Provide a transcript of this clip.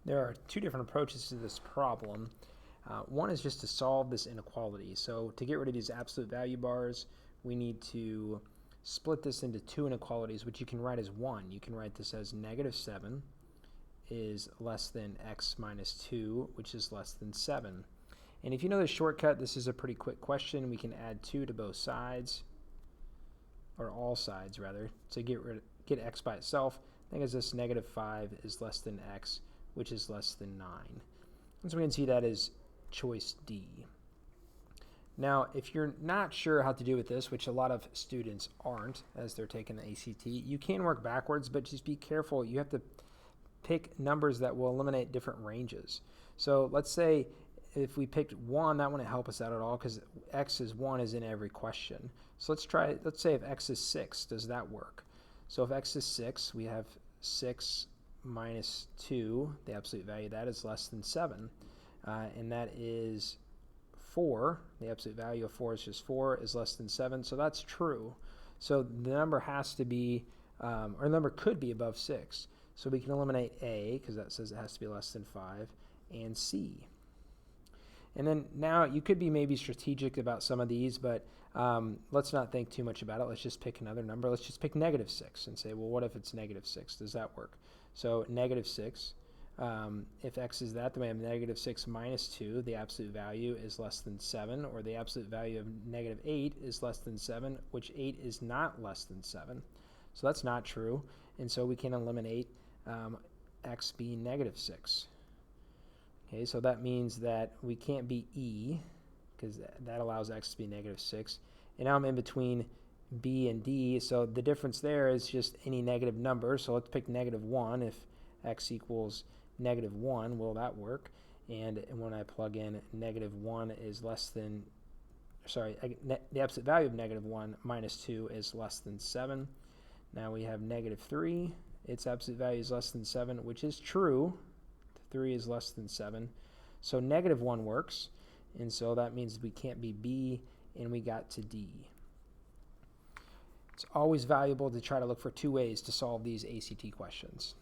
There are two different approaches to this problem. One is just to solve this inequality. So to get rid of these absolute value bars, we need to split this into two inequalities, which you can write as one. You can write this as -7 is less than x minus 2, which is less than 7. And if you know the shortcut, this is a pretty quick question. We can add 2 to both sides, or all sides rather, to get x by itself. That gives us -5 is less than x, which is less than 9. And so we can see that is choice D. Now, if you're not sure how to do with this, which a lot of students aren't as they're taking the ACT, you can work backwards, but just be careful. You have to pick numbers that will eliminate different ranges. So let's say if we picked 1, that wouldn't help us out at all because x is 1 is in every question. So let's say if x is 6, does that work? So if x is 6, we have 6 minus 2, the absolute value of that is less than 7. And that is 4. The absolute value of 4 is just 4 is less than 7. So that's true. So the number has to be, or the number could be above 6. So we can eliminate A, because that says it has to be less than 5, and C. And then now you could be maybe strategic about some of these, but let's not think too much about it. Let's just pick another number. Let's just pick -6 and say, well, what if it's -6? Does that work? So -6, if x is that, then we have -6 minus 2. The absolute value is less than 7, or the absolute value of -8 is less than 7, which 8 is not less than 7. So that's not true. And so we can eliminate x being -6. Okay, so that means that we can't be E, because that allows x to be -6. And now I'm in between B and D, so the difference there is just any negative number. So let's pick -1. If x equals -1, will that work? And when I plug in -1 is less than, sorry, the absolute value of -1 minus 2 is less than 7. Now we have -3. Its absolute value is less than 7, which is true. 3 is less than 7. So -1 works. And so that means we can't be B, and we got to D. It's always valuable to try to look for two ways to solve these ACT questions.